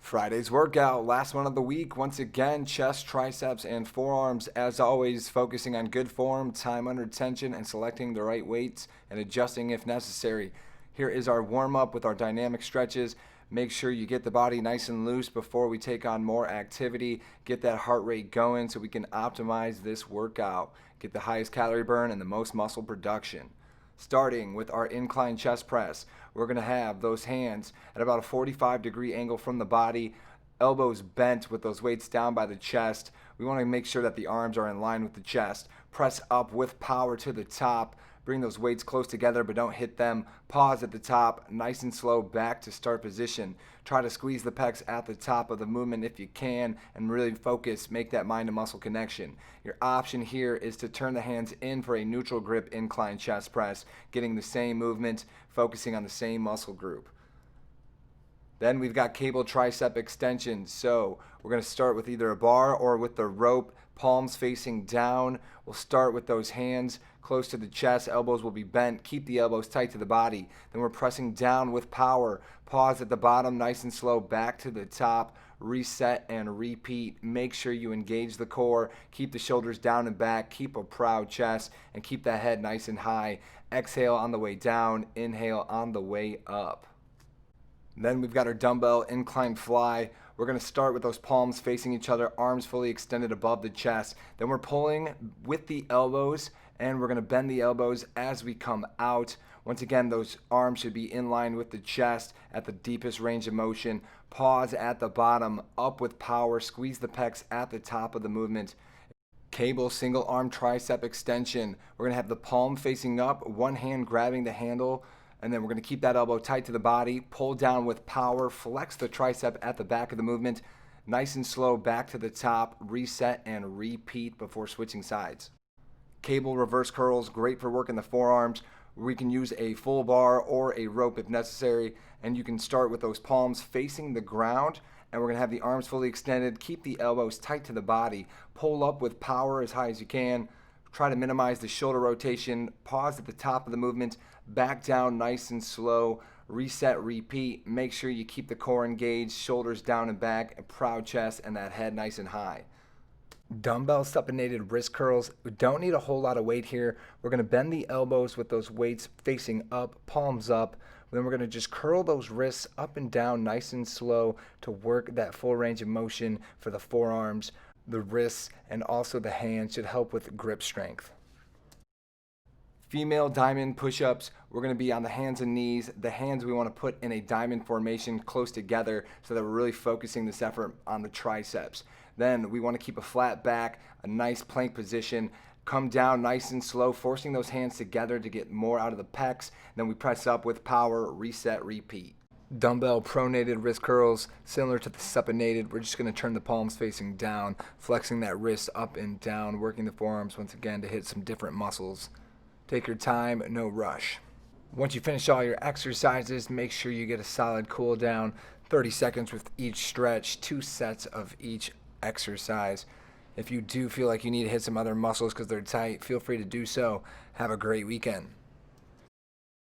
Friday's workout, last one of the week. Once again, chest, triceps, and forearms. As always, focusing on good form, time under tension, and selecting the right weights and adjusting if necessary. Here is our warm-up with our dynamic stretches. Make sure you get the body nice and loose before we take on more activity. Get that heart rate going so we can optimize this workout. Get the highest calorie burn and the most muscle production. Starting with our incline chest press, we're going to have those hands at about a 45-degree angle from the body, elbows bent with those weights down by the chest. We want to make sure that the arms are in line with the chest. Press up with power to the top. Bring those weights close together, but don't hit them. Pause at the top, nice and slow, back to start position. Try to squeeze the pecs at the top of the movement if you can, and really focus, make that mind to muscle connection. Your option here is to turn the hands in for a neutral grip incline chest press, getting the same movement, focusing on the same muscle group. Then we've got cable tricep extension. So we're going to start with either a bar or with the rope, palms facing down. We'll start with those hands close to the chest, elbows will be bent. Keep the elbows tight to the body. Then we're pressing down with power. Pause at the bottom, nice and slow, back to the top. Reset and repeat. Make sure you engage the core. Keep the shoulders down and back. Keep a proud chest and keep that head nice and high. Exhale on the way down. Inhale on the way up. Then we've got our dumbbell incline fly. We're going to start with those palms facing each other, arms fully extended above the chest. Then we're pulling with the elbows, and we're going to bend the elbows as we come out. Once again, those arms should be in line with the chest at the deepest range of motion. Pause at the bottom, up with power, squeeze the pecs at the top of the movement. Cable single arm tricep extension. We're going to have the palm facing up, one hand grabbing the handle, and then we're going to keep that elbow tight to the body, pull down with power, flex the tricep at the back of the movement, nice and slow, back to the top, reset and repeat before switching sides. Cable reverse curls, great for working the forearms. We can use a full bar or a rope if necessary, and you can start with those palms facing the ground, and we're going to have the arms fully extended, keep the elbows tight to the body, pull up with power as high as you can. Try to minimize the shoulder rotation, pause at the top of the movement, back down nice and slow, reset, repeat. Make sure you keep the core engaged, shoulders down and back, a proud chest, and that head nice and high. Dumbbell supinated wrist curls. We don't need a whole lot of weight here. We're going to bend the elbows with those weights facing up, palms up. Then we're going to just curl those wrists up and down nice and slow to work that full range of motion for the forearms. The wrists and also the hands should help with grip strength. Female diamond push-ups, we're going to be on the hands and knees. The hands we want to put in a diamond formation close together so that we're really focusing this effort on the triceps. Then we want to keep a flat back, a nice plank position. Come down nice and slow, forcing those hands together to get more out of the pecs. Then we press up with power, reset, repeat. Dumbbell pronated wrist curls, similar to the supinated. We're just going to turn the palms facing down, flexing that wrist up and down, working the forearms once again to hit some different muscles. Take your time, no rush. Once you finish all your exercises, make sure you get a solid cool down, 30 seconds with each stretch, 2 sets of each exercise. If you do feel like you need to hit some other muscles because they're tight, feel free to do so. Have a great weekend.